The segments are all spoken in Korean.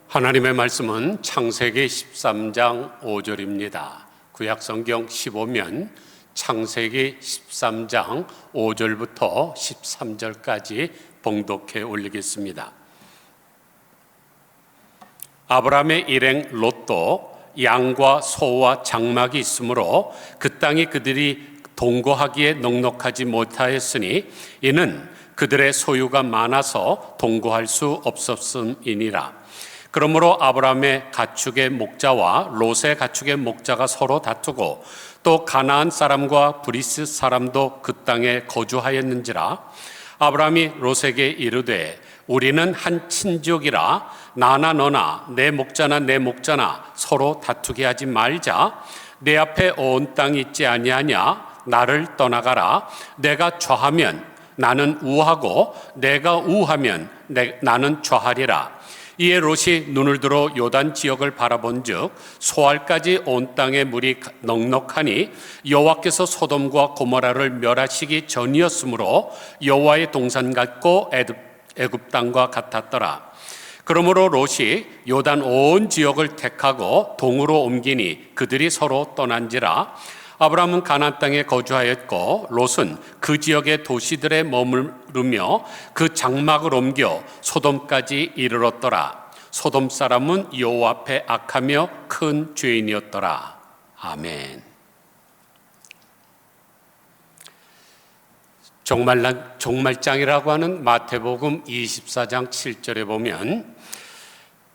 하나님의 말씀은 창세기 13장 5절입니다. 구약성경 15면 창세기 13장 5절부터 13절까지 봉독해 올리겠습니다. 아브라함의 일행 롯도 양과 소와 장막이 있으므로 그 땅이 그들이 동거하기에 넉넉하지 못하였으니 이는 그들의 소유가 많아서 동거할 수 없었음이니라. 그러므로 아브라함의 가축의 목자와 롯의 가축의 목자가 서로 다투고 또 가나안 사람과 브리스 사람도 그 땅에 거주하였는지라. 아브라함이 롯에게 이르되 우리는 한 친족이라 나나 너나 내 목자나 내 목자나 서로 다투게 하지 말자. 내 앞에 온 땅이 있지 아니하냐. 나를 떠나가라. 내가 좌하면 나는 우하고 내가 우하면 나는 좌하리라. 이에 롯이 눈을 들어 요단 지역을 바라본즉 소알까지 온 땅에 물이 넉넉하니 여호와께서 소돔과 고모라를 멸하시기 전이었으므로 여호와의 동산 같고 애굽 땅과 같았더라. 그러므로 롯이 요단 온 지역을 택하고 동으로 옮기니 그들이 서로 떠난지라. 아브라함은 가나안 땅에 거주하였고 롯은 그 지역의 도시들에 머무르며 그 장막을 옮겨 소돔까지 이르렀더라. 소돔 사람은 여호와 앞에 악하며 큰 죄인이었더라. 아멘. 종말장이라고 하는 마태복음 24장 7절에 보면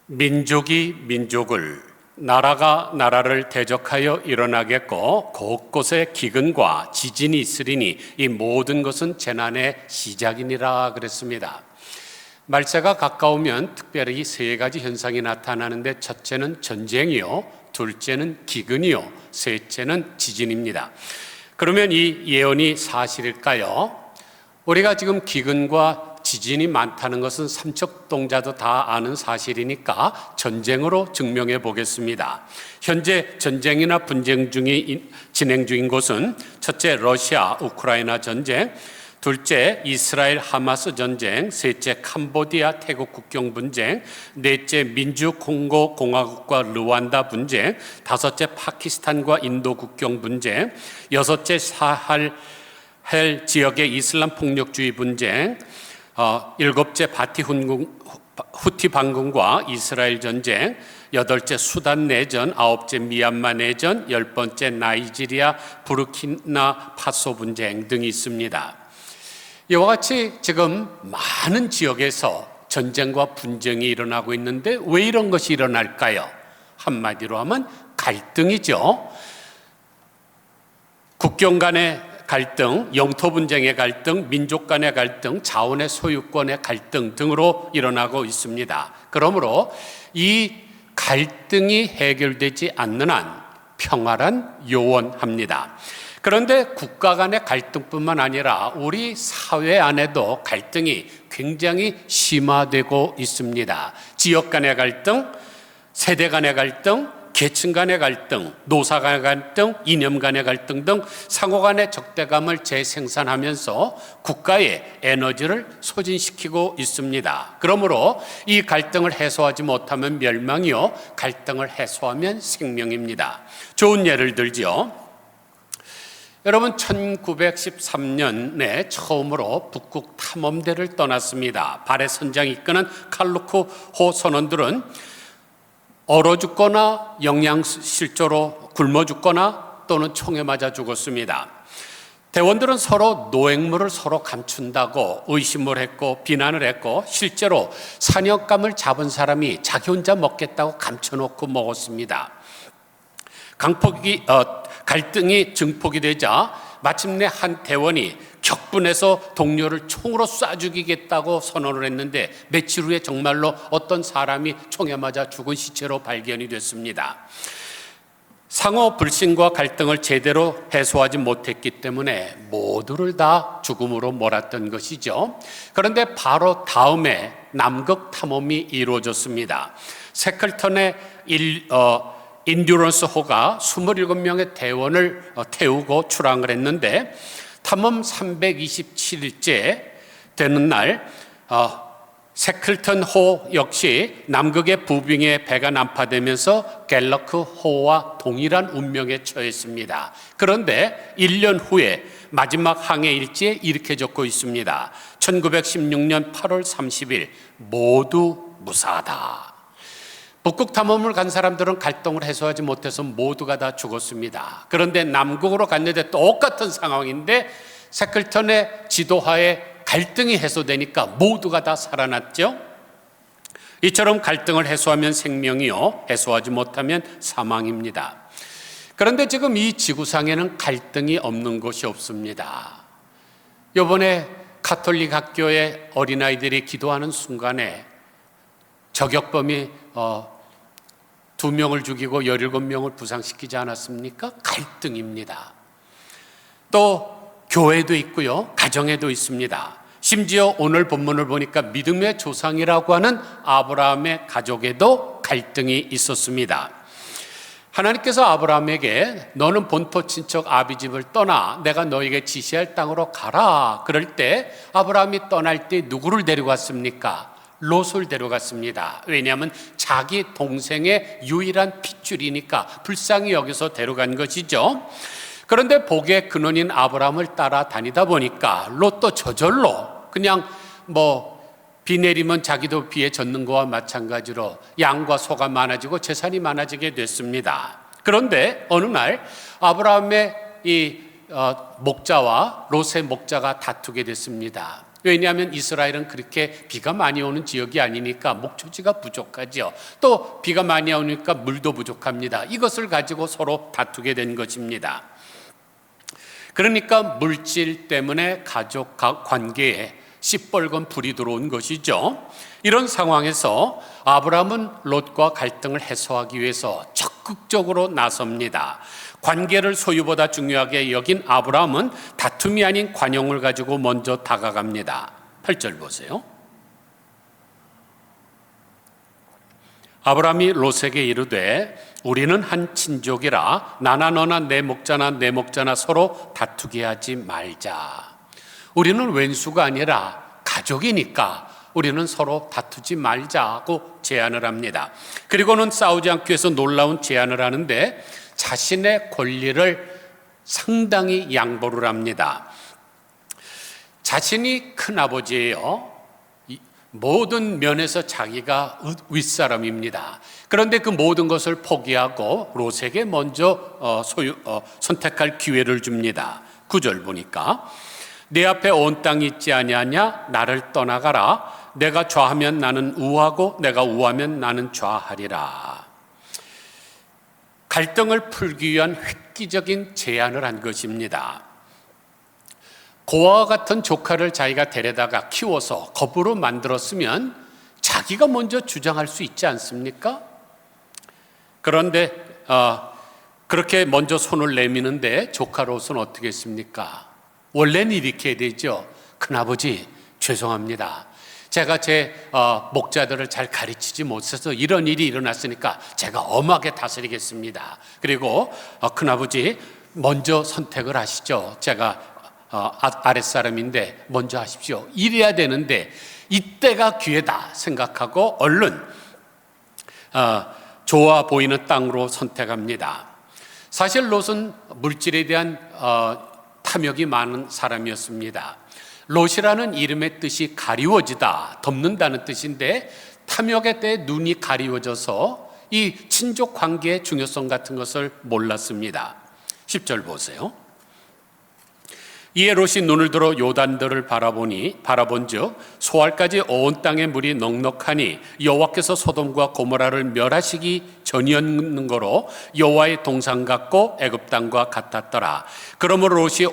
민족이 민족을 나라가 나라를 대적하여 일어나겠고 곳곳에 기근과 지진이 있으리니 이 모든 것은 재난의 시작이니라 그랬습니다. 말세가 가까우면 특별히 세 가지 현상이 나타나는데 첫째는 전쟁이요, 둘째는 기근이요, 셋째는 지진입니다. 그러면 이 예언이 사실일까요? 우리가 지금 기근과 지진이 많다는 것은 삼척동자도 다 아는 사실이니까 전쟁으로 증명해 보겠습니다. 현재 전쟁이나 분쟁 진행 중인 곳은 첫째 러시아 우크라이나 전쟁, 둘째 이스라엘 하마스 전쟁, 셋째 캄보디아 태국 국경 분쟁, 넷째 민주 콩고 공화국과 르완다 분쟁, 다섯째 파키스탄과 인도 국경 분쟁, 여섯째 사할 지역의 이슬람 폭력주의 분쟁, 일곱째 후티 반군과 이스라엘 전쟁, 여덟째 수단 내전, 아홉째 미얀마 내전, 열 번째 나이지리아 부르키나 파소 분쟁 등이 있습니다. 이와 같이 지금 많은 지역에서 전쟁과 분쟁이 일어나고 있는데 왜 이런 것이 일어날까요? 한마디로 하면 갈등이죠. 국경 간의 갈등, 영토 분쟁의 갈등, 민족 간의 갈등, 자원의 소유권의 갈등 등으로 일어나고 있습니다. 그러므로 이 갈등이 해결되지 않는 한 평화란 요원합니다. 그런데 국가 간의 갈등뿐만 아니라 우리 사회 안에도 갈등이 굉장히 심화되고 있습니다. 지역 간의 갈등, 세대 간의 갈등, 계층 간의 갈등, 노사 간의 갈등, 이념 간의 갈등 등 상호 간의 적대감을 재생산하면서 국가의 에너지를 소진시키고 있습니다. 그러므로 이 갈등을 해소하지 못하면 멸망이요, 갈등을 해소하면 생명입니다. 좋은 예를 들죠. 여러분 1913년에 처음으로 북극 탐험대를 떠났습니다. 발해 선장이 이끄는 칼루크 호 선원들은 얼어 죽거나 영양실조로 굶어 죽거나 또는 총에 맞아 죽었습니다. 대원들은 서로 노획물을 서로 감춘다고 의심을 했고 비난을 했고 실제로 사냥감을 잡은 사람이 자기 혼자 먹겠다고 감춰놓고 먹었습니다. 갈등이 증폭이 되자 마침내 한 대원이 격분해서 동료를 총으로 쏴 죽이겠다고 선언을 했는데 며칠 후에 정말로 어떤 사람이 총에 맞아 죽은 시체로 발견이 됐습니다. 상호 불신과 갈등을 제대로 해소하지 못했기 때문에 모두를 다 죽음으로 몰았던 것이죠. 그런데 바로 다음에 남극 탐험이 이루어졌습니다. 세클턴의 인듀런스 호가 27명의 대원을 태우고 출항을 했는데 탐험 327일째 되는 날 세클턴 호 역시 남극의 부빙에 배가 난파되면서 갤러크 호와 동일한 운명에 처했습니다. 그런데 1년 후에 마지막 항해 일지에 이렇게 적고 있습니다. 1916년 8월 30일 모두 무사하다. 북극 탐험을 간 사람들은 갈등을 해소하지 못해서 모두가 다 죽었습니다. 그런데 남극으로 갔는데 똑같은 상황인데 세클턴의 지도하에 갈등이 해소되니까 모두가 다 살아났죠. 이처럼 갈등을 해소하면 생명이요, 해소하지 못하면 사망입니다. 그런데 지금 이 지구상에는 갈등이 없는 곳이 없습니다. 이번에 가톨릭 학교의 어린아이들이 기도하는 순간에 저격범이 2명을 죽이고 17명을 부상시키지 않았습니까? 갈등입니다. 또 교회도 있고요, 가정에도 있습니다. 심지어 오늘 본문을 보니까 믿음의 조상이라고 하는 아브라함의 가족에도 갈등이 있었습니다. 하나님께서 아브라함에게 너는 본토 친척 아비 집을 떠나 내가 너에게 지시할 땅으로 가라. 그럴 때 아브라함이 떠날 때 누구를 데려갔습니까? 롯을 데려갔습니다. 왜냐하면 자기 동생의 유일한 핏줄이니까 불쌍히 여기서 데려간 것이죠. 그런데 복의 근원인 아브라함을 따라 다니다 보니까 롯도 저절로 그냥 비 내리면 자기도 비에 젖는 것과 마찬가지로 양과 소가 많아지고 재산이 많아지게 됐습니다. 그런데 어느 날 아브라함의 이 목자와 롯의 목자가 다투게 됐습니다. 왜냐하면 이스라엘은 그렇게 비가 많이 오는 지역이 아니니까 목초지가 부족하죠. 또 비가 많이 오니까 물도 부족합니다. 이것을 가지고 서로 다투게 된 것입니다. 그러니까 물질 때문에 가족 관계에 시뻘건 불이 들어온 것이죠. 이런 상황에서 아브라함은 롯과 갈등을 해소하기 위해서 적극적으로 나섭니다. 관계를 소유보다 중요하게 여긴 아브라함은 다툼이 아닌 관용을 가지고 먼저 다가갑니다. 8절 보세요. 아브라함이 롯에게 이르되 우리는 한 친족이라 나나 너나 내 목자나 서로 다투게 하지 말자. 우리는 왼수가 아니라 가족이니까 우리는 서로 다투지 말자고 제안을 합니다. 그리고는 싸우지 않기 위해서 놀라운 제안을 하는데 자신의 권리를 상당히 양보를 합니다. 자신이 큰아버지예요. 모든 면에서 자기가 윗사람입니다. 그런데 그 모든 것을 포기하고 롯에게 먼저 선택할 기회를 줍니다. 9절 보니까 내 앞에 온 땅이 있지 아니하냐? 나를 떠나가라. 내가 좌하면 나는 우하고 내가 우하면 나는 좌하리라. 갈등을 풀기 위한 획기적인 제안을 한 것입니다. 고아와 같은 조카를 자기가 데려다가 키워서 거부로 만들었으면 자기가 먼저 주장할 수 있지 않습니까? 그런데 그렇게 먼저 손을 내미는데 조카 롯은 어떻게 했습니까? 원래는 이렇게 해야 되죠. 큰아버지 죄송합니다. 제가 제 목자들을 잘 가르치지 못해서 이런 일이 일어났으니까 제가 엄하게 다스리겠습니다. 그리고 큰아버지 먼저 선택을 하시죠. 제가 아랫사람인데 먼저 하십시오. 이래야 되는데 이때가 기회다 생각하고 얼른 좋아 보이는 땅으로 선택합니다. 사실 롯은 물질에 대한 탐욕이 많은 사람이었습니다. 롯이라는 이름의 뜻이 가리워지다, 덮는다는 뜻인데 탐욕에 대해 눈이 가리워져서 이 친족 관계의 중요성 같은 것을 몰랐습니다. 10절 보세요. 이에 롯이 눈을 들어 요단들을 바라본즉 소알까지 온 땅의 물이 넉넉하니 여호와께서 소돔과 고모라를 멸하시기 전이었는 거로 여호와의 동산 같고 애굽 땅과 같았더라. 그러므로 롯이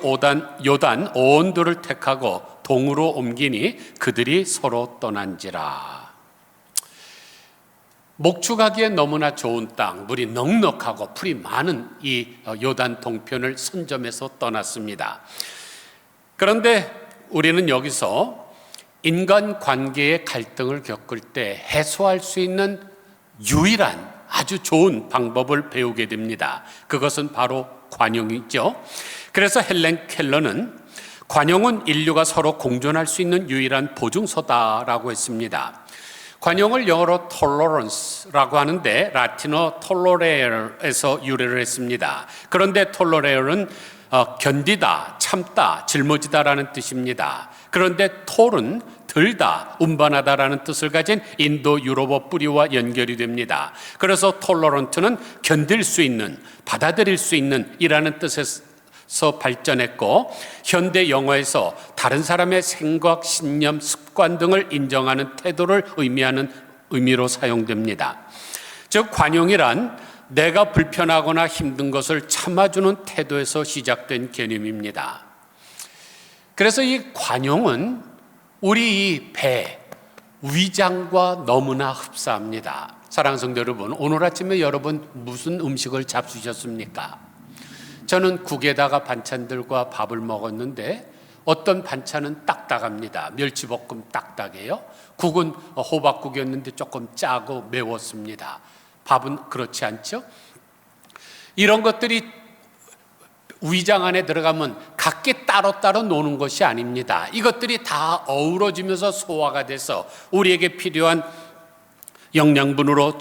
요단 온 들을 택하고 동으로 옮기니 그들이 서로 떠난지라. 목축하기에 너무나 좋은 땅, 물이 넉넉하고 풀이 많은 이 요단 동편을 선점해서 떠났습니다. 그런데 우리는 여기서 인간 관계의 갈등을 겪을 때 해소할 수 있는 유일한 아주 좋은 방법을 배우게 됩니다. 그것은 바로 관용이죠. 그래서 헬렌 켈러는 관용은 인류가 서로 공존할 수 있는 유일한 보증서다라고 했습니다. 관용을 영어로 tolerance라고 하는데 라틴어 tollere에서 유래를 했습니다. 그런데 tolere는 견디다, 참다, 짊어지다라는 뜻입니다. 그런데 톨은 들다, 운반하다라는 뜻을 가진 인도 유럽어 뿌리와 연결이 됩니다. 그래서 톨러런트는 견딜 수 있는, 받아들일 수 있는 이라는 뜻에서 발전했고, 현대 영어에서 다른 사람의 생각, 신념, 습관 등을 인정하는 태도를 의미하는 의미로 사용됩니다. 즉 관용이란 내가 불편하거나 힘든 것을 참아주는 태도에서 시작된 개념입니다. 그래서 이 관용은 우리 이 배, 위장과 너무나 흡사합니다. 사랑하는 성도 여러분, 오늘 아침에 여러분 무슨 음식을 잡수셨습니까? 저는 국에다가 반찬들과 밥을 먹었는데 어떤 반찬은 딱딱합니다. 멸치볶음 딱딱해요. 국은 호박국이었는데 조금 짜고 매웠습니다. 밥은 그렇지 않죠? 이런 것들이 위장 안에 들어가면 각기 따로따로 노는 것이 아닙니다. 이것들이 다 어우러지면서 소화가 돼서 우리에게 필요한 영양분으로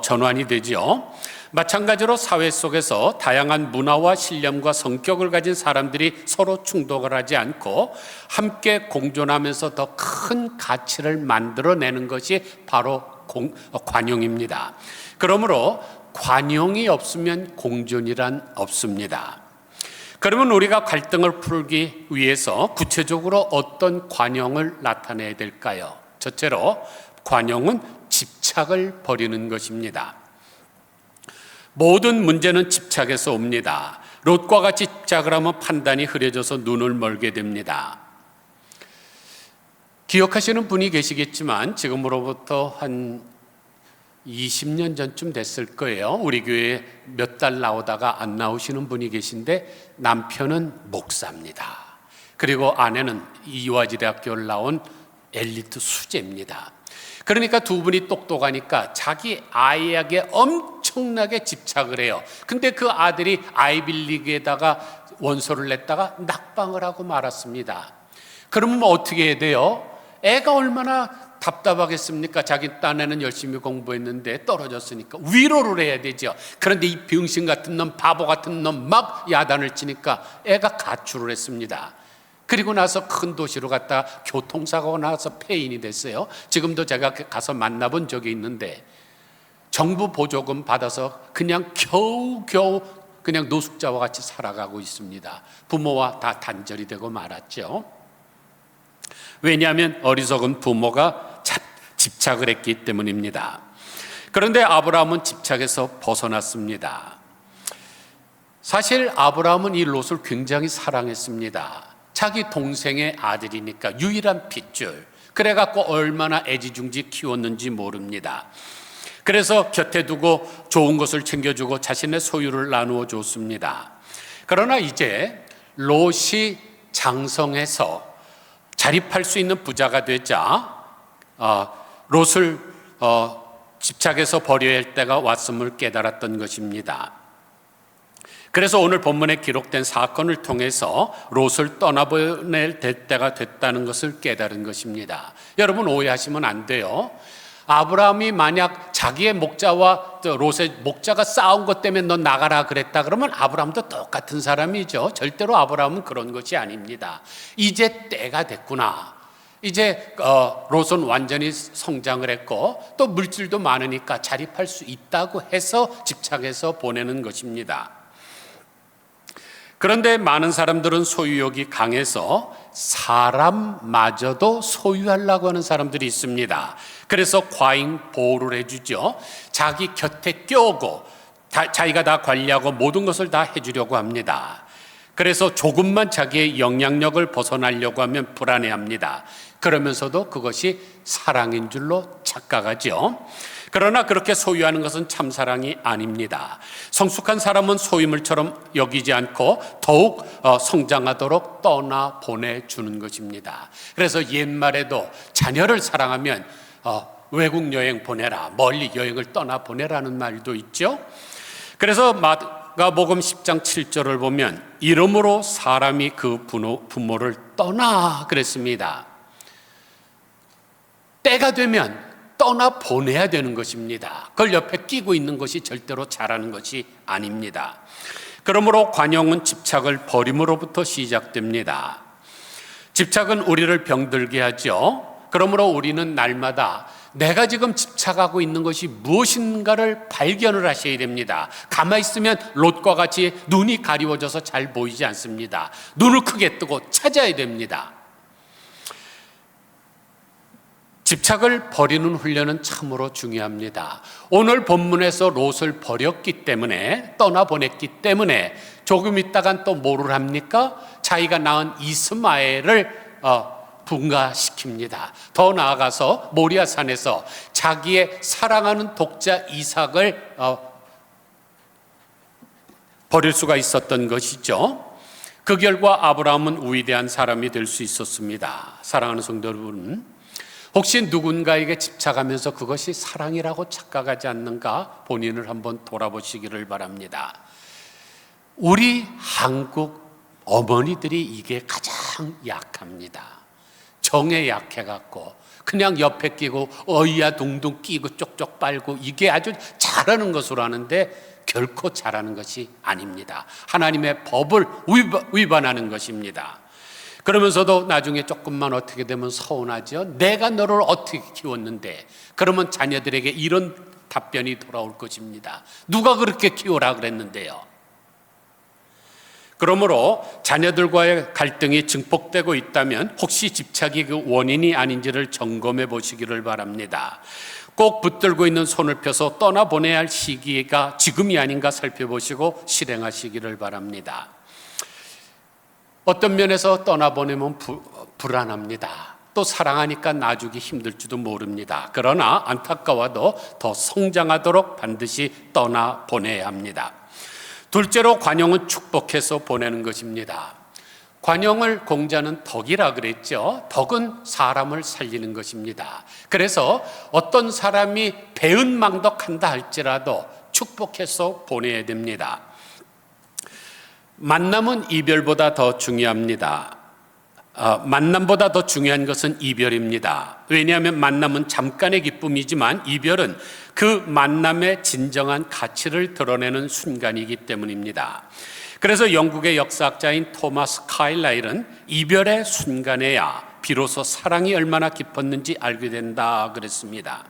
전환이 되죠. 마찬가지로 사회 속에서 다양한 문화와 신념과 성격을 가진 사람들이 서로 충돌을 하지 않고 함께 공존하면서 더 큰 가치를 만들어내는 것이 바로 관용입니다. 그러므로 관용이 없으면 공존이란 없습니다. 그러면 우리가 갈등을 풀기 위해서 구체적으로 어떤 관용을 나타내야 될까요? 첫째로 관용은 집착을 버리는 것입니다. 모든 문제는 집착에서 옵니다. 롯과 같이 집착을 하면 판단이 흐려져서 눈을 멀게 됩니다. 기억하시는 분이 계시겠지만 지금으로부터 한 20년 전쯤 됐을 거예요. 우리 교회에 몇 달 나오다가 안 나오시는 분이 계신데 남편은 목사입니다. 그리고 아내는 이화지대학교를 나온 엘리트 수재입니다. 그러니까 두 분이 똑똑하니까 자기 아이에게 엄청나게 집착을 해요. 근데 그 아들이 아이빌리그에다가 원서를 냈다가 낙방을 하고 말았습니다. 그러면 어떻게 해야 돼요? 애가 얼마나 답답하겠습니까? 자기 딴에는 열심히 공부했는데 떨어졌으니까 위로를 해야 되죠. 그런데 이 병신 같은 놈, 바보 같은 놈 막 야단을 치니까 애가 가출을 했습니다. 그리고 나서 큰 도시로 갔다 교통사고가 나서 폐인이 됐어요. 지금도 제가 가서 만나본 적이 있는데 정부 보조금 받아서 그냥 겨우겨우 그냥 노숙자와 같이 살아가고 있습니다. 부모와 다 단절이 되고 말았죠. 왜냐하면 어리석은 부모가 집착을 했기 때문입니다. 그런데 아브라함은 집착에서 벗어났습니다. 사실 아브라함은 이 롯을 굉장히 사랑했습니다. 자기 동생의 아들이니까 유일한 핏줄. 그래갖고 얼마나 애지중지 키웠는지 모릅니다. 그래서 곁에 두고 좋은 것을 챙겨주고 자신의 소유를 나누어 줬습니다. 그러나 이제 롯이 장성해서 자립할 수 있는 부자가 되자 롯을 집착해서 버려야 할 때가 왔음을 깨달았던 것입니다. 그래서 오늘 본문에 기록된 사건을 통해서 롯을 떠나보낼 때가 됐다는 것을 깨달은 것입니다. 여러분 오해하시면 안 돼요. 아브라함이 만약 자기의 목자와 롯의 목자가 싸운 것 때문에 너 나가라 그랬다 그러면 아브라함도 똑같은 사람이죠. 절대로 아브라함은 그런 것이 아닙니다. 이제 때가 됐구나. 이제 롯은 완전히 성장을 했고 또 물질도 많으니까 자립할 수 있다고 해서 집착해서 보내는 것입니다. 그런데 많은 사람들은 소유욕이 강해서 사람마저도 소유하려고 하는 사람들이 있습니다. 그래서 과잉 보호를 해주죠. 자기 곁에 껴오고 자기가 다 관리하고 모든 것을 다 해주려고 합니다. 그래서 조금만 자기의 영향력을 벗어나려고 하면 불안해합니다. 그러면서도 그것이 사랑인 줄로 착각하죠. 그러나 그렇게 소유하는 것은 참 사랑이 아닙니다. 성숙한 사람은 소유물처럼 여기지 않고 더욱 성장하도록 떠나 보내주는 것입니다. 그래서 옛말에도 자녀를 사랑하면 외국 여행 보내라, 멀리 여행을 떠나 보내라는 말도 있죠. 그래서 마가복음 10장 7절을 보면 이러므로 사람이 그 부모를 떠나 그랬습니다. 때가 되면 떠나 보내야 되는 것입니다. 그걸 옆에 끼고 있는 것이 절대로 잘하는 것이 아닙니다. 그러므로 관용은 집착을 버림으로부터 시작됩니다. 집착은 우리를 병들게 하죠. 그러므로 우리는 날마다 내가 지금 집착하고 있는 것이 무엇인가를 발견을 하셔야 됩니다. 가만히 있으면 롯과 같이 눈이 가리워져서 잘 보이지 않습니다. 눈을 크게 뜨고 찾아야 됩니다. 집착을 버리는 훈련은 참으로 중요합니다. 오늘 본문에서 롯을 버렸기 때문에, 떠나보냈기 때문에 조금 있다간 또 뭐를 합니까? 자기가 낳은 이스마엘을 분가시킵니다. 더 나아가서 모리아산에서 자기의 사랑하는 독자 이삭을 버릴 수가 있었던 것이죠. 그 결과 아브라함은 위대한 사람이 될 수 있었습니다. 사랑하는 성도 여러분, 혹시 누군가에게 집착하면서 그것이 사랑이라고 착각하지 않는가 본인을 한번 돌아보시기를 바랍니다. 우리 한국 어머니들이 이게 가장 약합니다. 정에 약해갖고 그냥 옆에 끼고 어이야 둥둥 끼고 쪽쪽 빨고 이게 아주 잘하는 것으로 하는데 결코 잘하는 것이 아닙니다. 하나님의 법을 위반하는 것입니다. 그러면서도 나중에 조금만 어떻게 되면 서운하죠. 내가 너를 어떻게 키웠는데. 그러면 자녀들에게 이런 답변이 돌아올 것입니다. 누가 그렇게 키우라 그랬는데요. 그러므로 자녀들과의 갈등이 증폭되고 있다면 혹시 집착이 그 원인이 아닌지를 점검해 보시기를 바랍니다. 꼭 붙들고 있는 손을 펴서 떠나보내야 할 시기가 지금이 아닌가 살펴보시고 실행하시기를 바랍니다. 어떤 면에서 떠나보내면 불안합니다. 또 사랑하니까 놔주기 힘들지도 모릅니다. 그러나 안타까워도 더 성장하도록 반드시 떠나보내야 합니다. 둘째로 관용은 축복해서 보내는 것입니다. 관용을 공자는 덕이라 그랬죠. 덕은 사람을 살리는 것입니다. 그래서 어떤 사람이 배은망덕한다 할지라도 축복해서 보내야 됩니다. 만남은 이별보다 더 중요합니다. 만남보다 더 중요한 것은 이별입니다. 왜냐하면 만남은 잠깐의 기쁨이지만 이별은 그 만남의 진정한 가치를 드러내는 순간이기 때문입니다. 그래서 영국의 역사학자인 토마스 카일라일은 이별의 순간에야 비로소 사랑이 얼마나 깊었는지 알게 된다 그랬습니다.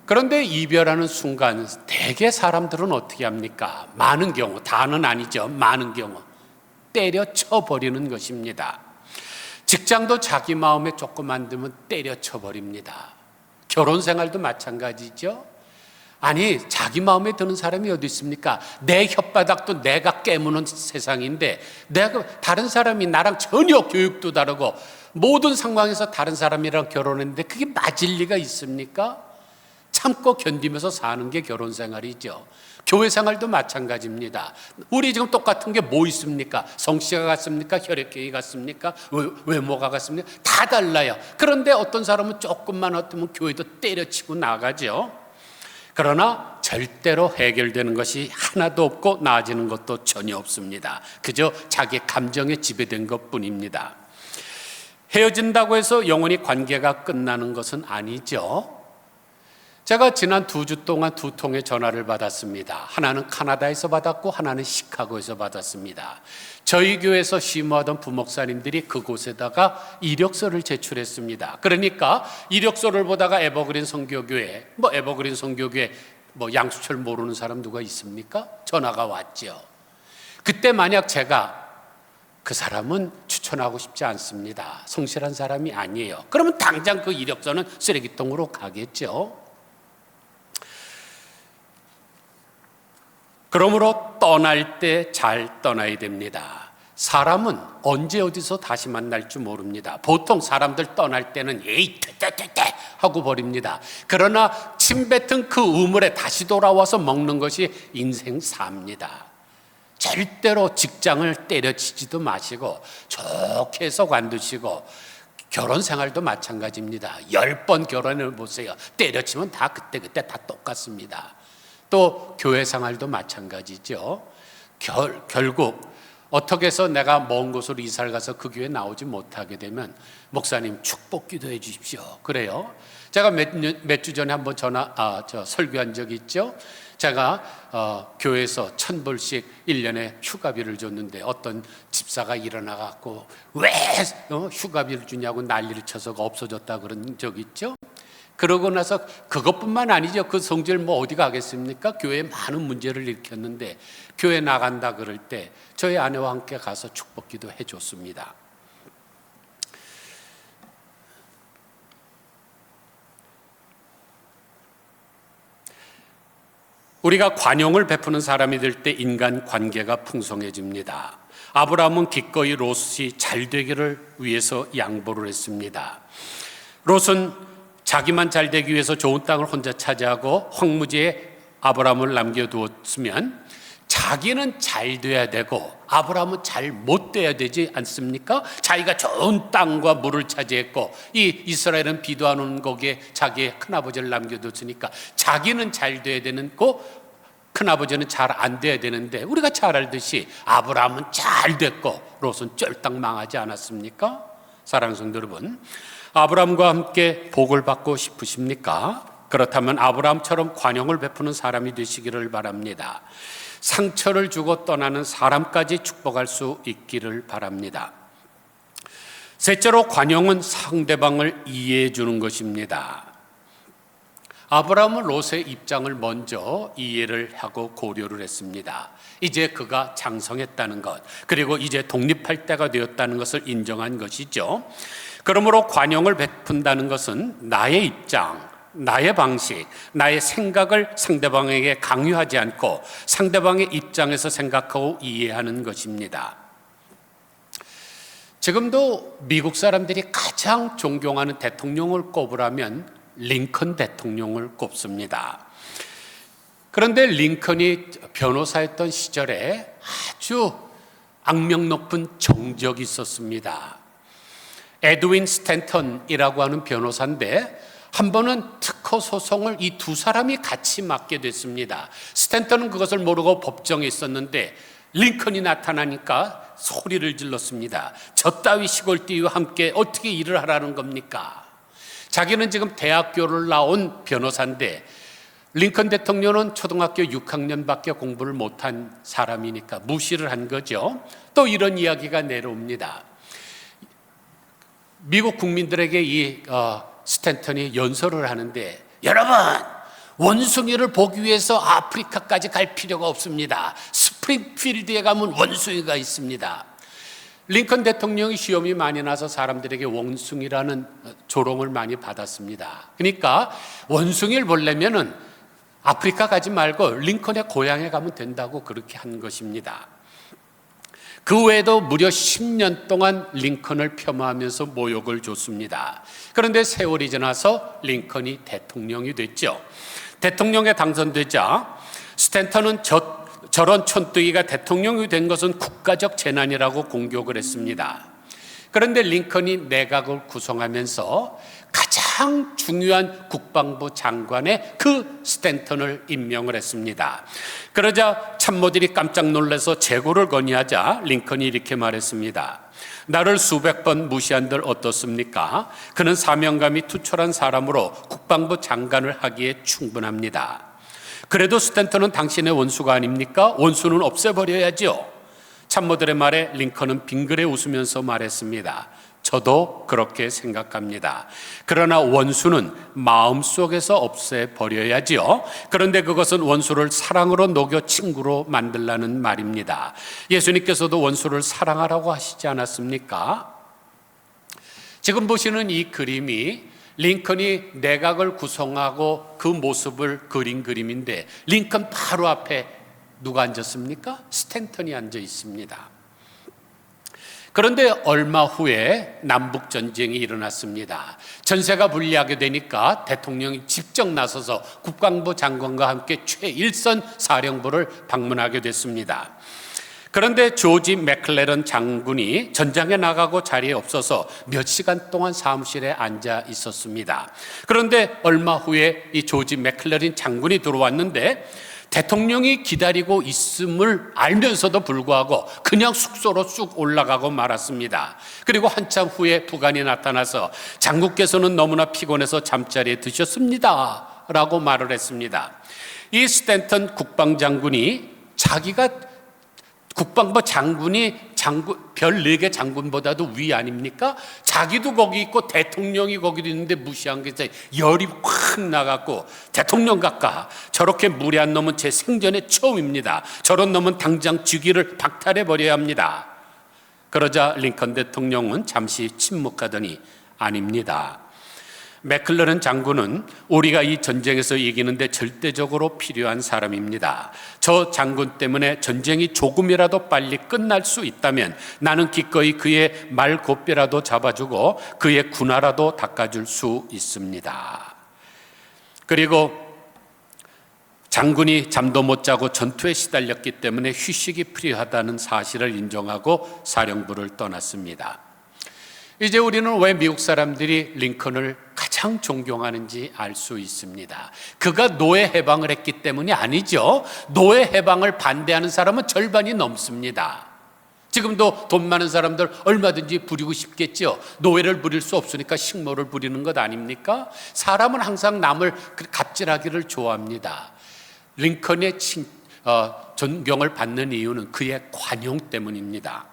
그런데 이별하는 순간 대개 사람들은 어떻게 합니까? 많은 경우, 다는 아니죠. 많은 경우 때려쳐 버리는 것입니다. 직장도 자기 마음에 조금 안 들면 때려쳐 버립니다. 결혼 생활도 마찬가지죠. 아니, 자기 마음에 드는 사람이 어디 있습니까? 내 혓바닥도 내가 깨무는 세상인데 다른 사람이 나랑 전혀 교육도 다르고 모든 상황에서 다른 사람이랑 결혼했는데 그게 맞을 리가 있습니까? 참고 견디면서 사는 게 결혼 생활이죠. 교회 생활도 마찬가지입니다. 우리 지금 똑같은 게 뭐 있습니까? 성씨가 같습니까? 혈액형이 같습니까? 외모가 같습니까? 다 달라요. 그런데 어떤 사람은 조금만 어쩌면 교회도 때려치고 나가죠. 그러나 절대로 해결되는 것이 하나도 없고 나아지는 것도 전혀 없습니다. 그저 자기 감정에 지배된 것뿐입니다. 헤어진다고 해서 영원히 관계가 끝나는 것은 아니죠. 제가 지난 2주 동안 2통의 전화를 받았습니다. 하나는 카나다에서 받았고 하나는 시카고에서 받았습니다. 저희 교회에서 심호하던 부목사님들이 그곳에다가 이력서를 제출했습니다. 그러니까 이력서를 보다가 에버그린 선교교회, 에버그린 선교교회 양수철 모르는 사람 누가 있습니까? 전화가 왔죠. 그때 만약 제가 그 사람은 추천하고 싶지 않습니다. 성실한 사람이 아니에요. 그러면 당장 그 이력서는 쓰레기통으로 가겠죠. 그러므로 떠날 때 잘 떠나야 됩니다. 사람은 언제 어디서 다시 만날 줄 모릅니다. 보통 사람들 떠날 때는 에이 퇴퇴퇴퇴 하고 버립니다. 그러나 침뱉은 그 우물에 다시 돌아와서 먹는 것이 인생사입니다. 절대로 직장을 때려치지도 마시고 좋게 해서 관두시고 결혼 생활도 마찬가지입니다. 10번 결혼을 보세요. 때려치면 다 그때 다 똑같습니다. 또 교회 생활도 마찬가지죠. 결국 어떻게 해서 내가 먼 곳으로 이사를 가서 그 교회에 나오지 못하게 되면 목사님 축복 기도해 주십시오. 그래요. 제가 몇 주 전에 한번 설교한 적이 있죠. 제가 교회에서 1,000불씩 1년에 휴가비를 줬는데 어떤 집사가 일어나 갖고 왜 휴가비를 주냐고 난리를 쳐서가 없어졌다 그런 적이 있죠. 그러고 나서 그것뿐만 아니죠. 그 성질 어디 가겠습니까? 교회에 많은 문제를 일으켰는데 교회 나간다 그럴 때 저희 아내와 함께 가서 축복 기도해 줬습니다. 우리가 관용을 베푸는 사람이 될 때 인간 관계가 풍성해집니다. 아브라함은 기꺼이 롯이 잘 되기를 위해서 양보를 했습니다. 롯은 자기만 잘 되기 위해서 좋은 땅을 혼자 차지하고 황무지에 아브라함을 남겨두었으면 자기는 잘 돼야 되고 아브라함은 잘 못 돼야 되지 않습니까? 자기가 좋은 땅과 물을 차지했고 이 이스라엘은 비도 안 오는 거기에 자기의 큰아버지를 남겨뒀으니까 자기는 잘 돼야 되는 거 큰아버지는 잘 안 돼야 되는데 우리가 잘 알듯이 아브라함은 잘 됐고 롯은 쫄딱 망하지 않았습니까? 사랑하는 성도 여러분, 아브라함과 함께 복을 받고 싶으십니까? 그렇다면 아브라함처럼 관용을 베푸는 사람이 되시기를 바랍니다. 상처를 주고 떠나는 사람까지 축복할 수 있기를 바랍니다. 셋째로 관용은 상대방을 이해해 주는 것입니다. 아브라함은 롯의 입장을 먼저 이해를 하고 고려를 했습니다. 이제 그가 장성했다는 것, 그리고 이제 독립할 때가 되었다는 것을 인정한 것이죠. 그러므로 관용을 베푼다는 것은 나의 입장, 나의 방식, 나의 생각을 상대방에게 강요하지 않고 상대방의 입장에서 생각하고 이해하는 것입니다. 지금도 미국 사람들이 가장 존경하는 대통령을 꼽으라면 링컨 대통령을 꼽습니다. 그런데 링컨이 변호사였던 시절에 아주 악명 높은 정적이 있었습니다. 에드윈 스탠턴이라고 하는 변호사인데 한 번은 특허 소송을 이 두 사람이 같이 맡게 됐습니다. 스탠턴은 그것을 모르고 법정에 있었는데 링컨이 나타나니까 소리를 질렀습니다. 저 따위 시골띠와 함께 어떻게 일을 하라는 겁니까? 자기는 지금 대학교를 나온 변호사인데 링컨 대통령은 초등학교 6학년밖에 공부를 못한 사람이니까 무시를 한 거죠. 또 이런 이야기가 내려옵니다. 미국 국민들에게 이 스탠턴이 연설을 하는데 여러분, 원숭이를 보기 위해서 아프리카까지 갈 필요가 없습니다. 스프링필드에 가면 원숭이가 있습니다. 링컨 대통령이 시험이 많이 나서 사람들에게 원숭이라는 조롱을 많이 받았습니다. 그러니까 원숭이를 보려면은 아프리카 가지 말고 링컨의 고향에 가면 된다고 그렇게 한 것입니다. 그 외에도 무려 10년 동안 링컨을 폄하하면서 모욕을 줬습니다. 그런데 세월이 지나서 링컨이 대통령이 됐죠. 대통령에 당선되자 스탠턴은 저런 촌뜨기가 대통령이 된 것은 국가적 재난이라고 공격을 했습니다. 그런데 링컨이 내각을 구성하면서 가장 중요한 국방부 장관에 그 스탠턴을 임명을 했습니다. 그러자 참모들이 깜짝 놀라서 재고를 건의하자 링컨이 이렇게 말했습니다. 나를 수백 번 무시한들 어떻습니까? 그는 사명감이 투철한 사람으로 국방부 장관을 하기에 충분합니다. 그래도 스탠턴은 당신의 원수가 아닙니까? 원수는 없애버려야죠. 참모들의 말에 링컨은 빙그레 웃으면서 말했습니다. 저도 그렇게 생각합니다. 그러나 원수는 마음속에서 없애버려야지요. 그런데 그것은 원수를 사랑으로 녹여 친구로 만들라는 말입니다. 예수님께서도 원수를 사랑하라고 하시지 않았습니까? 지금 보시는 이 그림이 링컨이 내각을 구성하고 그 모습을 그린 그림인데 링컨 바로 앞에 누가 앉았습니까? 스탠턴이 앉아 있습니다. 그런데 얼마 후에 남북전쟁이 일어났습니다. 전세가 불리하게 되니까 대통령이 직접 나서서 국방부 장관과 함께 최일선 사령부를 방문하게 됐습니다. 그런데 조지 맥클레런 장군이 전장에 나가고 자리에 없어서 몇 시간 동안 사무실에 앉아 있었습니다. 그런데 얼마 후에 이 조지 맥클레런 장군이 들어왔는데 대통령이 기다리고 있음을 알면서도 불구하고 그냥 숙소로 쑥 올라가고 말았습니다. 그리고 한참 후에 부관이 나타나서 장군께서는 너무나 피곤해서 잠자리에 드셨습니다 라고 말을 했습니다. 이 스탠턴 국방장군이 자기가 국방부 장군이 별 4개 장군보다도 위 아닙니까? 자기도 거기 있고 대통령이 거기도 있는데 무시한 게 열이 확 나갖고 대통령 각하, 저렇게 무례한 놈은 제 생전에 처음입니다. 저런 놈은 당장 즉위를 박탈해버려야 합니다. 그러자 링컨 대통령은 잠시 침묵하더니 아닙니다. 맥클러런 장군은 우리가 이 전쟁에서 이기는데 절대적으로 필요한 사람입니다. 저 장군 때문에 전쟁이 조금이라도 빨리 끝날 수 있다면 나는 기꺼이 그의 말곶뼈라도 잡아주고 그의 군화라도 닦아줄 수 있습니다. 그리고 장군이 잠도 못 자고 전투에 시달렸기 때문에 휴식이 필요하다는 사실을 인정하고 사령부를 떠났습니다. 이제 우리는 왜 미국 사람들이 링컨을 가장 존경하는지 알 수 있습니다. 그가 노예 해방을 했기 때문이 아니죠. 노예 해방을 반대하는 사람은 절반이 넘습니다. 지금도 돈 많은 사람들 얼마든지 부리고 싶겠죠. 노예를 부릴 수 없으니까 식모를 부리는 것 아닙니까? 사람은 항상 남을 갑질하기를 좋아합니다. 링컨의 존경을 받는 이유는 그의 관용 때문입니다.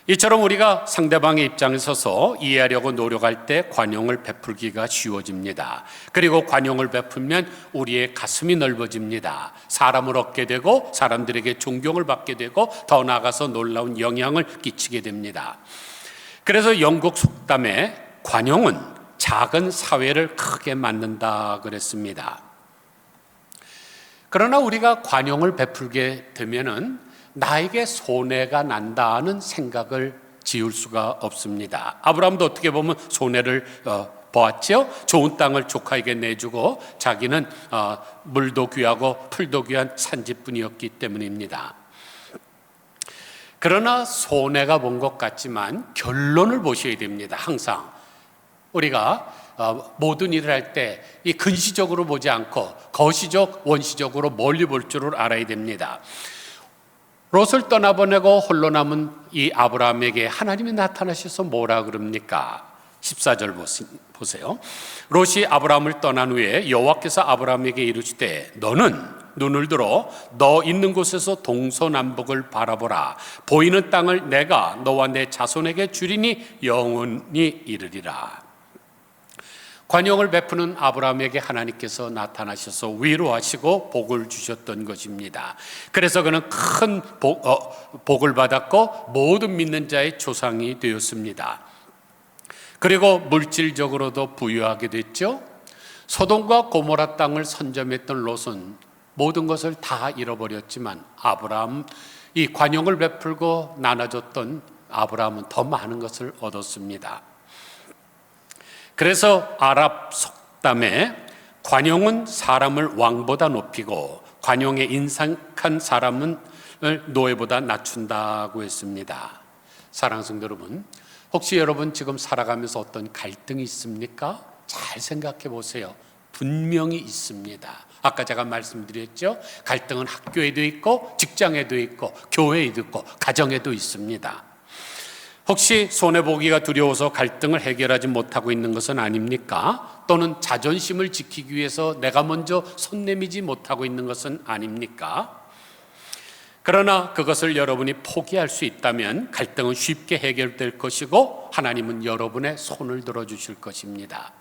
이처럼 우리가 상대방의 입장에 서서 이해하려고 노력할 때 관용을 베풀기가 쉬워집니다. 그리고 관용을 베풀면 우리의 가슴이 넓어집니다. 사람을 얻게 되고 사람들에게 존경을 받게 되고 더 나아가서 놀라운 영향을 끼치게 됩니다. 그래서 영국 속담에 관용은 작은 사회를 크게 만든다 그랬습니다. 그러나 우리가 관용을 베풀게 되면은 나에게 손해가 난다는 생각을 지울 수가 없습니다. 아브라함도 어떻게 보면 손해를 보았죠. 좋은 땅을 조카에게 내주고 자기는 물도 귀하고 풀도 귀한 산지뿐이었기 때문입니다. 그러나 손해가 본 것 같지만 결론을 보셔야 됩니다. 항상 우리가 모든 일을 할 때 이 근시적으로 보지 않고 거시적, 원시적으로 멀리 볼 줄을 알아야 됩니다. 롯을 떠나보내고 홀로 남은 이 아브라함에게 하나님이 나타나셔서 뭐라 그럽니까? 14절 보세요. 롯이 아브라함을 떠난 후에 여호와께서 아브라함에게 이르시되 너는 눈을 들어 너 있는 곳에서 동서남북을 바라보라. 보이는 땅을 내가 너와 내 자손에게 주리니 영원히 이르리라. 관용을 베푸는 아브라함에게 하나님께서 나타나셔서 위로하시고 복을 주셨던 것입니다. 그래서 그는 큰 복을 받았고 모든 믿는 자의 조상이 되었습니다. 그리고 물질적으로도 부유하게 됐죠. 소돔과 고모라 땅을 선점했던 롯은 모든 것을 다 잃어버렸지만 아브라함, 이 관용을 베풀고 나눠줬던 아브라함은 더 많은 것을 얻었습니다. 그래서 아랍 속담에 관용은 사람을 왕보다 높이고 관용에 인색한 사람은 노예보다 낮춘다고 했습니다. 사랑하는 성도 여러분, 혹시 여러분 지금 살아가면서 어떤 갈등이 있습니까? 잘 생각해 보세요. 분명히 있습니다. 아까 제가 말씀드렸죠. 갈등은 학교에도 있고 직장에도 있고 교회에도 있고 가정에도 있습니다. 혹시 손해보기가 두려워서 갈등을 해결하지 못하고 있는 것은 아닙니까? 또는 자존심을 지키기 위해서 내가 먼저 손 내미지 못하고 있는 것은 아닙니까? 그러나 그것을 여러분이 포기할 수 있다면 갈등은 쉽게 해결될 것이고 하나님은 여러분의 손을 들어주실 것입니다.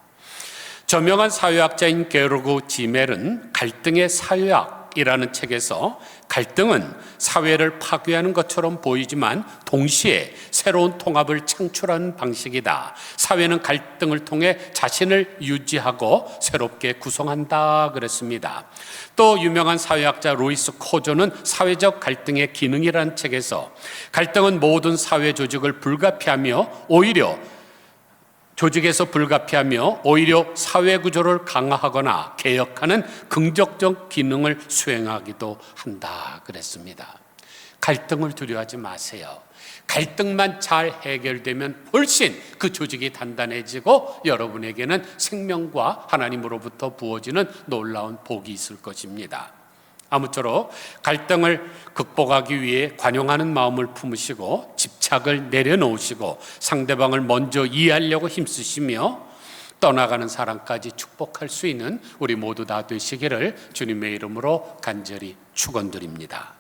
저명한 사회학자인 게르그 지멜은 갈등의 사회학이라는 책에서 갈등은 사회를 파괴하는 것처럼 보이지만 동시에 새로운 통합을 창출하는 방식이다. 사회는 갈등을 통해 자신을 유지하고 새롭게 구성한다 그랬습니다. 또 유명한 사회학자 루이스 코조는 사회적 갈등의 기능이라는 책에서 갈등은 모든 사회 조직을 불가피하며 오히려 사회 구조를 강화하거나 개혁하는 긍정적 기능을 수행하기도 한다 그랬습니다. 갈등을 두려워하지 마세요. 갈등만 잘 해결되면 훨씬 그 조직이 단단해지고 여러분에게는 생명과 하나님으로부터 부어지는 놀라운 복이 있을 것입니다. 아무쪼록 갈등을 극복하기 위해 관용하는 마음을 품으시고 집착을 내려놓으시고 상대방을 먼저 이해하려고 힘쓰시며 떠나가는 사람까지 축복할 수 있는 우리 모두 다 되시기를 주님의 이름으로 간절히 축원드립니다.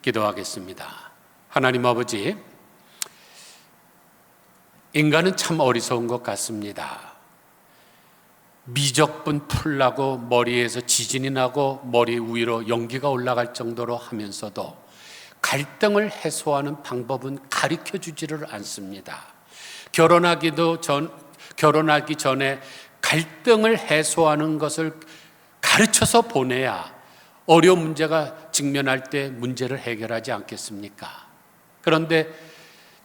기도하겠습니다. 하나님 아버지, 인간은 참 어리석은 것 같습니다. 미적분 풀라고 머리에서 지진이 나고 머리 위로 연기가 올라갈 정도로 하면서도 갈등을 해소하는 방법은 가르쳐 주지를 않습니다. 결혼하기 전에 갈등을 해소하는 것을 가르쳐서 보내야 어려운 문제가 직면할 때 문제를 해결하지 않겠습니까? 그런데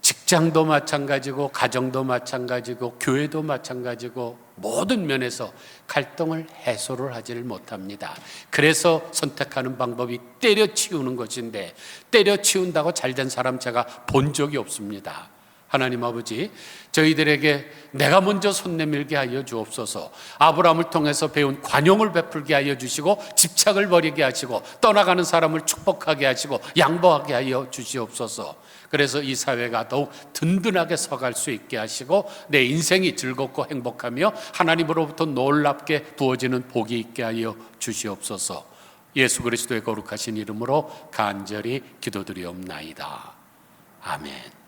직장도 마찬가지고 가정도 마찬가지고 교회도 마찬가지고 모든 면에서 갈등을 해소를 하지를 못합니다. 그래서 선택하는 방법이 때려치우는 것인데 때려치운다고 잘된 사람 제가 본 적이 없습니다. 하나님 아버지, 저희들에게 내가 먼저 손 내밀게 하여 주옵소서. 아브라함을 통해서 배운 관용을 베풀게 하여 주시고 집착을 버리게 하시고 떠나가는 사람을 축복하게 하시고 양보하게 하여 주시옵소서. 그래서 이 사회가 더욱 든든하게 서갈 수 있게 하시고 내 인생이 즐겁고 행복하며 하나님으로부터 놀랍게 부어지는 복이 있게 하여 주시옵소서. 예수 그리스도의 거룩하신 이름으로 간절히 기도드리옵나이다. 아멘.